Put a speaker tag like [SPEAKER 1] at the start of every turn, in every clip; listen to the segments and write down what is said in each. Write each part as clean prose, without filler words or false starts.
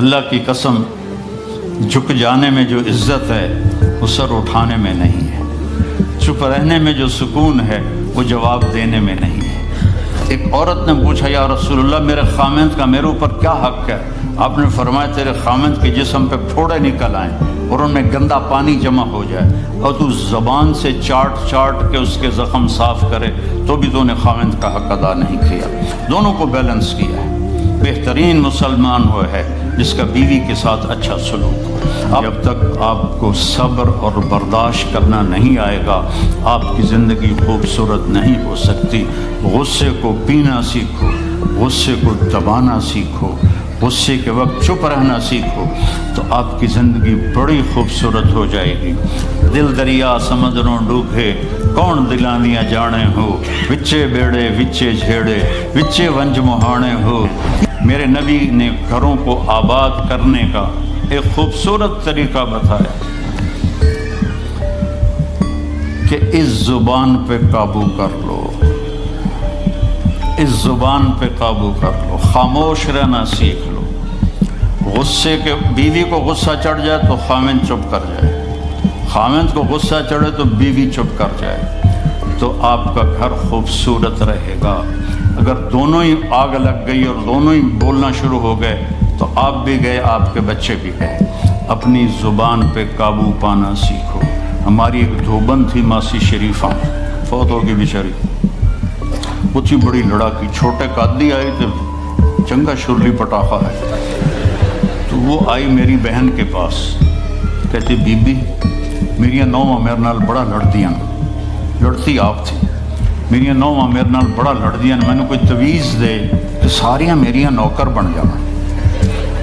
[SPEAKER 1] اللہ کی قسم جھک جانے میں جو عزت ہے وہ سر اٹھانے میں نہیں ہے، چپ رہنے میں جو سکون ہے وہ جواب دینے میں نہیں ہے۔ ایک عورت نے پوچھا یا رسول اللہ میرے خامند کا میرے اوپر کیا حق ہے؟ آپ نے فرمایا تیرے خامند کے جسم پہ پھوڑے نکل آئیں اور ان میں گندا پانی جمع ہو جائے اور تو زبان سے چاٹ کے اس کے زخم صاف کرے تو بھی تو نے خامند کا حق ادا نہیں کیا۔ دونوں کو بیلنس کیا ہے۔ بہترین مسلمان وہ ہے جس کا بیوی کے ساتھ اچھا سلوک ہو۔ جب تک آپ کو صبر اور برداشت کرنا نہیں آئے گا آپ کی زندگی خوبصورت نہیں ہو سکتی۔ غصے کو پینا سیکھو، غصے کو دبانا سیکھو، غصے کے وقت چپ رہنا سیکھو تو آپ کی زندگی بڑی خوبصورت ہو جائے گی۔ دل دریا سمندروں ڈوبے کون دلانیاں جانے ہو، وچے بیڑے وچے جھیڑے وچے ونج مہانے ہو۔ میرے نبی نے گھروں کو آباد کرنے کا ایک خوبصورت طریقہ بتایا کہ اس زبان پہ قابو کر لو، اس زبان پہ قابو کر لو، خاموش رہنا سیکھ لو۔ غصے کے بیوی کو غصہ چڑھ جائے تو خامند چپ کر جائے، خامند کو غصہ چڑھے تو بیوی چپ کر جائے تو آپ کا گھر خوبصورت رہے گا۔ اگر دونوں ہی آگ لگ گئی اور دونوں ہی بولنا شروع ہو گئے تو آپ بھی گئے، آپ کے بچے بھی گئے۔ اپنی زبان پہ قابو پانا سیکھو۔ ہماری ایک دھوبن تھی ماسی شریفہ، فوت ہوگی بیچاری، وہ تھی بڑی لڑاکی، چھوٹے قادی آئی تو چنگا شرلی پٹاخہ ہے، تو وہ آئی میری بہن کے پاس، کہتی بی بی میری نوواں میرے نال بڑا لڑدیاں، لڑتی آپ تھی، میری نوواں میرے نال بڑا لڑدیاں، میں نے کوئی تویز دے کہ ساریاں میریاں نوکر بن جانا۔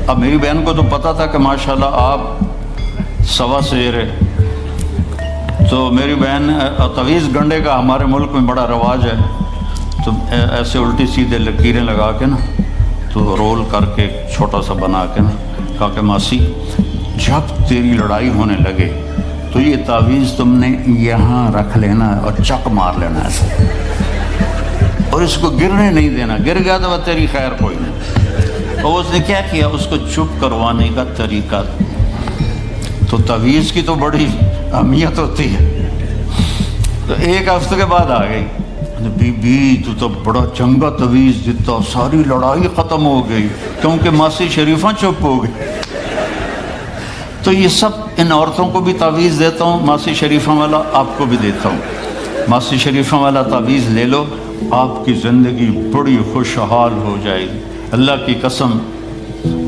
[SPEAKER 1] اب میری بہن کو تو پتہ تھا کہ ماشاءاللہ آپ سوا شیر ہے، تو میری بہن تویز گنڈے کا ہمارے ملک میں بڑا رواج ہے، تو ایسے الٹی سیدھے لکیریں لگا کے نا تو رول کر کے چھوٹا سا بنا کے نا کہا کہ ماسی جب تیری لڑائی ہونے لگے تو یہ تعویذ تم نے یہاں رکھ لینا اور چک مار لینا ایسے، اور اس کو گرنے نہیں دینا، گر گیا تو وہ تیری خیر کوئی نہیں۔ اور اس نے کیا کیا، اس کو چپ کروانے کا طریقہ، تو تعویذ کی تو بڑی اہمیت ہوتی ہے۔ تو ایک ہفتے کے بعد آ گئی، بی بی تو بڑا چنگا تعویذ دیتا، ساری لڑائی ختم ہو گئی کیونکہ ماسی شریفہ چپ ہو گئی۔ تو یہ سب ان عورتوں کو بھی تعویذ دیتا ہوں، ماسی شریفہ والا آپ کو بھی دیتا ہوں۔ ماسی شریفہ والا تعویذ لے لو، آپ کی زندگی بڑی خوشحال ہو جائے گی۔ اللہ کی قسم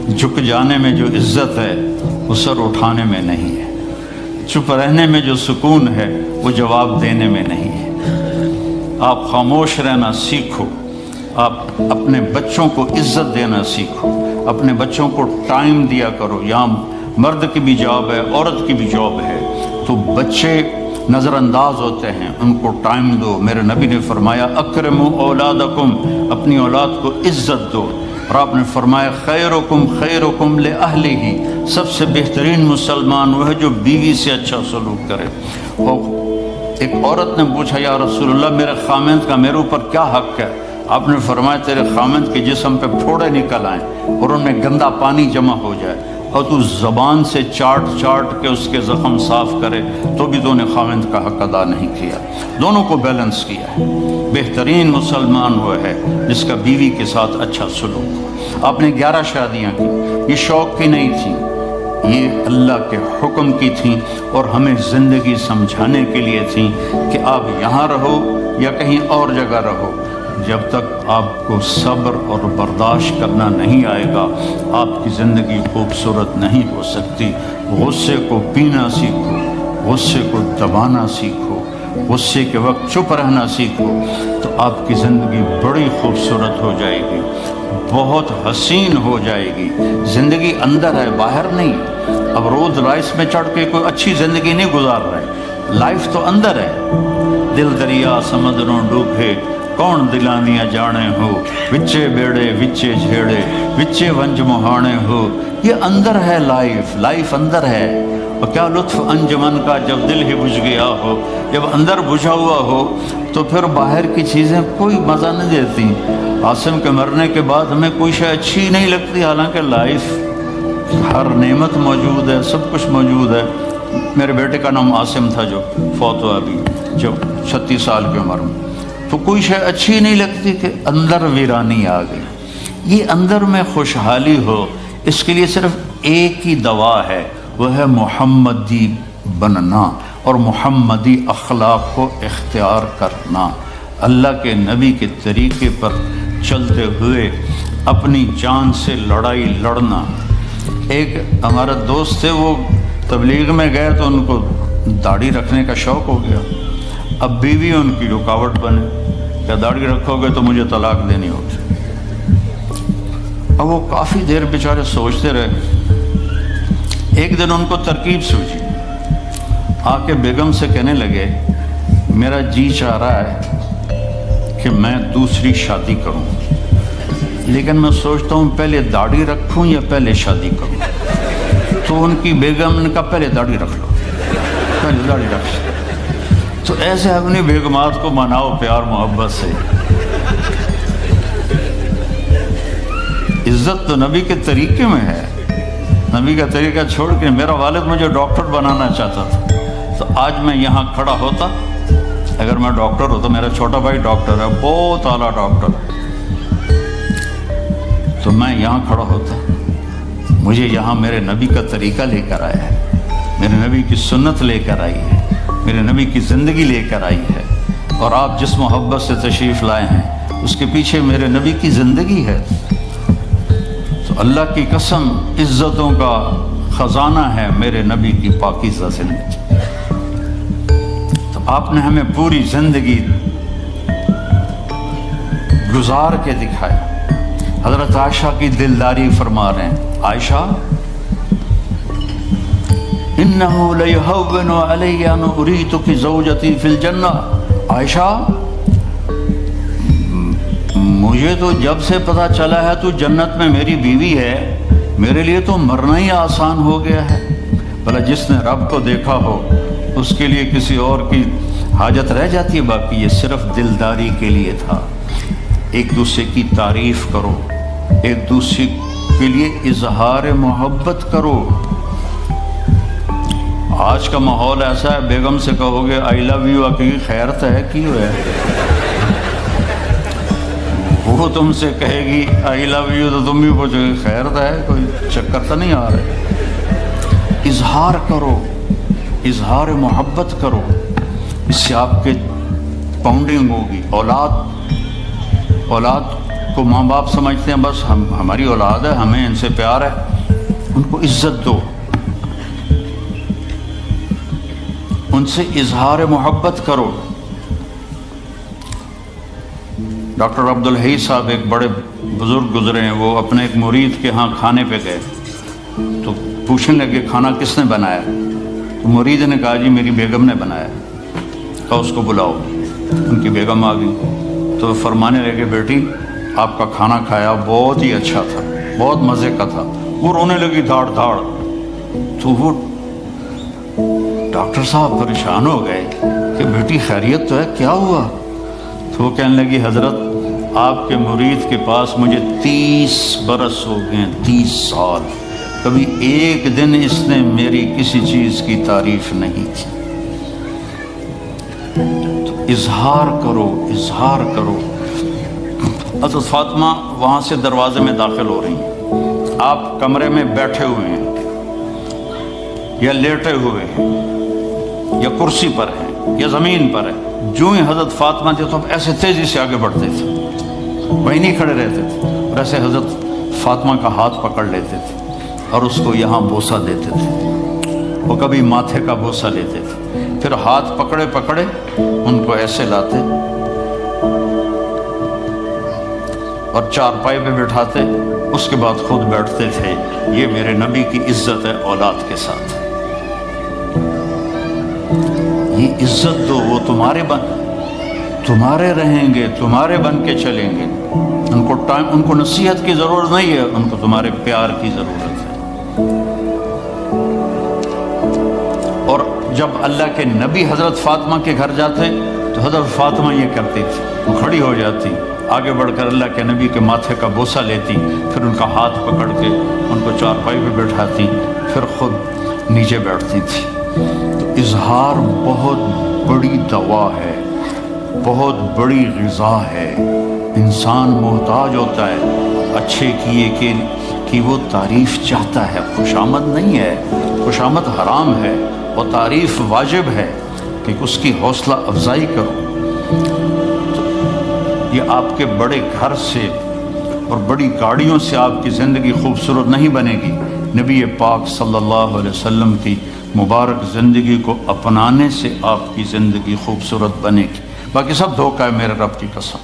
[SPEAKER 1] جھک جانے میں جو عزت ہے وہ سر اٹھانے میں نہیں ہے، چپ رہنے میں جو سکون ہے وہ جواب دینے میں نہیں ہے۔ آپ خاموش رہنا سیکھو، آپ اپنے بچوں کو عزت دینا سیکھو، اپنے بچوں کو ٹائم دیا کرو۔ یہاں مرد کی بھی جاب ہے، عورت کی بھی جاب ہے، تو بچے نظر انداز ہوتے ہیں، ان کو ٹائم دو۔ میرے نبی نے فرمایا اکرموا اولادکم، اپنی اولاد کو عزت دو، اور آپ نے فرمایا خیرکم خیرکم لأہلہ، سب سے بہترین مسلمان وہ ہے جو بیوی سے اچھا سلوک کرے۔ ایک عورت نے پوچھا یا رسول اللہ میرے خامند کا میرے اوپر کیا حق ہے؟ آپ نے فرمایا تیرے خامند کے جسم پہ پھوڑے نکل آئیں اور ان میں گندا پانی جمع ہو جائے اور تو زبان سے چاٹ کے اس کے زخم صاف کرے تو بھی تو نے خامند کا حق ادا نہیں کیا۔ دونوں کو بیلنس کیا ہے۔ بہترین مسلمان وہ ہے جس کا بیوی کے ساتھ اچھا سلوک ہو۔ آپ نے 11 شادیاں کی، یہ شوق کی نہیں تھیں، یہ اللہ کے حکم کی تھیں اور ہمیں زندگی سمجھانے کے لیے تھیں کہ آپ یہاں رہو یا کہیں اور جگہ رہو، جب تک آپ کو صبر اور برداشت کرنا نہیں آئے گا آپ کی زندگی خوبصورت نہیں ہو سکتی۔ غصے کو پینا سیکھو، غصے کو دبانا سیکھو، غصے کے وقت چپ رہنا سیکھو تو آپ کی زندگی بڑی خوبصورت ہو جائے گی، بہت حسین ہو جائے گی۔ زندگی اندر ہے، باہر نہیں۔ اب روز رائس میں چڑھ کے کوئی اچھی زندگی نہیں گزار رہے، لائف تو اندر ہے۔ دل دریا سمندروں ڈوبے کون دلانیاں جانے ہو، وچے بیڑے وچے جھیڑے وچے ونج مہانے ہو۔ یہ اندر ہے، لائف اندر ہے۔ اور کیا لطف انجمن کا جب دل ہی بجھ گیا ہو، جب اندر بجھا ہوا ہو تو پھر باہر کی چیزیں کوئی مزہ نہیں دیتی۔ عاصم کے مرنے کے بعد ہمیں کوئی شے اچھی نہیں لگتی، حالانکہ لائف ہر نعمت موجود ہے، سب کچھ موجود ہے۔ میرے بیٹے کا نام عاصم تھا جو فوت ہوا ابھی جب 36 سال کی عمر میں، تو کوئی شے اچھی نہیں لگتی کہ اندر ویرانی آ گئی۔ یہ اندر میں خوشحالی ہو، اس کے لیے صرف ایک ہی دوا ہے، وہ ہے محمدی بننا اور محمدی اخلاق کو اختیار کرنا، اللہ کے نبی کے طریقے پر چلتے ہوئے اپنی جان سے لڑائی لڑنا۔ ایک ہمارا دوست تھے، وہ تبلیغ میں گئے تو ان کو داڑھی رکھنے کا شوق ہو گیا، اب بیوی ان کی رکاوٹ بنے، کیا داڑھی رکھو گے تو مجھے طلاق دینی ہوگی۔ اب وہ کافی دیر بیچارے سوچتے رہے، ایک دن ان کو ترکیب سوچی، آ کے بیگم سے کہنے لگے میرا جی چاہ رہا ہے کہ میں دوسری شادی کروں، لیکن میں سوچتا ہوں پہلے داڑھی رکھوں یا پہلے شادی کروں۔ تو ان کی بیگم نے کہا پہلے داڑھی رکھ لو، پہلے داڑھی رکھ لو۔ تو ایسے اپنی بیگمات کو مناؤ پیار محبت سے۔ عزت تو نبی کے طریقے میں ہے، نبی کا طریقہ چھوڑ کے میرا والد مجھے ڈاکٹر بنانا چاہتا تھا، تو آج میں یہاں کھڑا ہوتا، اگر میں ڈاکٹر ہوتا، میرا چھوٹا بھائی ڈاکٹر ہے، بہت اعلیٰ ڈاکٹر ہے، تو میں یہاں کھڑا ہوتا۔ مجھے یہاں میرے نبی کا طریقہ لے کر آیا ہے، میرے نبی کی سنت لے کر آئی ہے، میرے نبی کی زندگی لے کر آئی ہے، اور آپ جس محبت سے تشریف لائے ہیں اس کے پیچھے میرے نبی کی زندگی ہے۔ تو اللہ کی قسم عزتوں کا خزانہ ہے میرے نبی کی پاکیزہ زندگی۔ تو آپ نے ہمیں پوری زندگی گزار کے دکھایا۔ حضرت عائشہ کی دلداری فرما رہے ہیں، عائشہ انہو لیہون علی ان اریتک زوجتی فی الجنہ، عائشہ مجھے تو جب سے پتہ چلا ہے تو جنت میں میری بیوی ہے، میرے لیے تو مرنا ہی آسان ہو گیا ہے۔ بھلا جس نے رب کو دیکھا ہو اس کے لیے کسی اور کی حاجت رہ جاتی ہے؟ باقی یہ صرف دلداری کے لیے تھا۔ ایک دوسرے کی تعریف کرو، ایک دوسرے کے لیے اظہار محبت کرو۔ آج کا ماحول ایسا ہے، بیگم سے کہو گے آئی لو یو، کی خیر تو ہے کی ہے، وہ تم سے کہے گی آئی لو یو تو تم بھی پوچھو گے خیر تو ہے، کوئی چکر تو نہیں آ رہا۔ اظہار کرو، اظہار محبت کرو، اس سے آپ کے پاؤنڈنگ ہوگی۔ اولاد کو ماں باپ سمجھتے ہیں بس ہماری اولاد ہے، ہمیں ان سے پیار ہے، ان کو عزت دو، ان سے اظہار محبت کرو۔ ڈاکٹر عبدالحی صاحب ایک بڑے بزرگ گزرے ہیں، وہ اپنے ایک مرید کے ہاں کھانے پہ گئے تو پوچھنے لگے کھانا کس نے بنایا؟ تو مرید نے کہا جی میری بیگم نے بنایا۔ کہا اس کو بلاؤ۔ ان کی بیگم آ گئی تو فرمانے لگے بیٹی آپ کا کھانا کھایا بہت ہی اچھا تھا، بہت مزے کا تھا۔ وہ رونے لگی دھاڑ دھاڑ۔ تو وہ ڈاکٹر صاحب پریشان ہو گئے کہ بیٹی خیریت تو ہے، کیا ہوا؟ تو وہ کہنے لگی حضرت آپ کے مرید کے پاس مجھے 30 برس ہو گئے، 30 سال، کبھی ایک دن اس نے میری کسی چیز کی تعریف نہیں کی۔ تو اظہار کرو، اظہار کرو۔ حضرت فاطمہ وہاں سے دروازے میں داخل ہو رہی ہیں، آپ کمرے میں بیٹھے ہوئے ہیں یا لیٹے ہوئے ہیں یا کرسی پر ہیں یا زمین پر ہیں، جو ہی حضرت فاطمہ تھے تو ایسے تیزی سے آگے بڑھتے تھے، وہیں نہیں کھڑے رہتے تھے، اور ایسے حضرت فاطمہ کا ہاتھ پکڑ لیتے تھے اور اس کو یہاں بوسہ دیتے تھے، وہ کبھی ماتھے کا بوسہ لیتے تھے، پھر ہاتھ پکڑے پکڑے ان کو ایسے لاتے اور چارپائی پہ بٹھاتے، اس کے بعد خود بیٹھتے تھے۔ یہ میرے نبی کی عزت ہے اولاد کے ساتھ، یہ عزت دو، وہ تمہارے رہیں گے، تمہارے بن کے چلیں گے۔ ان کو نصیحت کی ضرورت نہیں ہے، ان کو تمہارے پیار کی ضرورت ہے۔ اور جب اللہ کے نبی حضرت فاطمہ کے گھر جاتے تو حضرت فاطمہ یہ کرتی تھی، وہ کھڑی ہو جاتی، آگے بڑھ کر اللہ کے نبی کے ماتھے کا بوسہ لیتی، پھر ان کا ہاتھ پکڑ کے ان کو چارپائی پہ بٹھاتی، پھر خود نیچے بیٹھتی تھی۔ تو اظہار بہت بڑی دوا ہے، بہت بڑی غذا ہے۔ انسان محتاج ہوتا ہے اچھے کیے کہ وہ تعریف چاہتا ہے، خوشامد نہیں ہے، خوشامد حرام ہے، اور تعریف واجب ہے کہ اس کی حوصلہ افزائی کرو۔ یہ آپ کے بڑے گھر سے اور بڑی گاڑیوں سے آپ کی زندگی خوبصورت نہیں بنے گی، نبی پاک صلی اللہ علیہ وسلم کی مبارک زندگی کو اپنانے سے آپ کی زندگی خوبصورت بنے گی۔ باقی سب دھوکہ ہے، میرے رب کی قسم،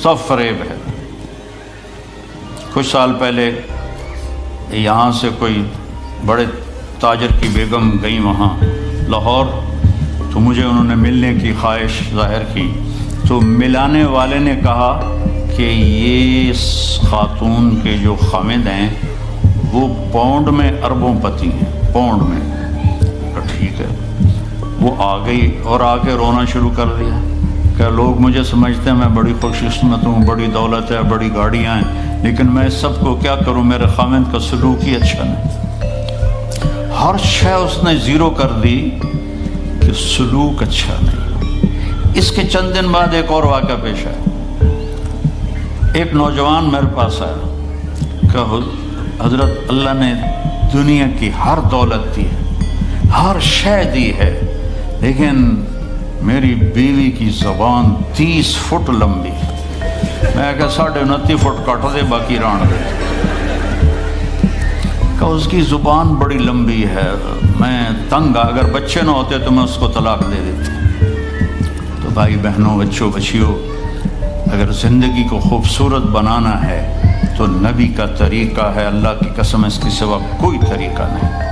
[SPEAKER 1] سب فریب ہے۔ کچھ سال پہلے یہاں سے کوئی بڑے تاجر کی بیگم گئی وہاں لاہور، تو مجھے انہوں نے ملنے کی خواہش ظاہر کی، تو ملانے والے نے کہا کہ یہ خاتون کے جو خامد ہیں وہ پاؤنڈ میں اربوں پتی ہیں، پاؤنڈ میں۔ ٹھیک ہے، وہ آ گئی اور آ کے رونا شروع کر دیا کہ لوگ مجھے سمجھتے ہیں میں بڑی خوش قسمت ہوں، بڑی دولت ہے، بڑی گاڑیاں ہیں، لیکن میں سب کو کیا کروں، میرے خامد کا سلوک ہی اچھا نہیں۔ ہر شے اس نے زیرو کر دی کہ سلوک اچھا نہیں۔ اس کے چند دن بعد ایک اور واقعہ پیش آیا۔ ایک نوجوان میرے پاس آیا کہ حضرت اللہ نے دنیا کی ہر دولت دی ہے، ہر شے دی ہے، لیکن میری بیوی کی زبان 30 فٹ لمبی، میں کہا 29.5 فٹ کٹ دے باقی ران دے، کہ اس کی زبان بڑی لمبی ہے، میں تنگ، اگر بچے نہ ہوتے تو میں اس کو طلاق دے دیتی۔ تو بھائی بہنوں، بچوں بچیوں، اگر زندگی کو خوبصورت بنانا ہے تو نبی کا طریقہ ہے، اللہ کی قسم اس کے سوا کوئی طریقہ نہیں۔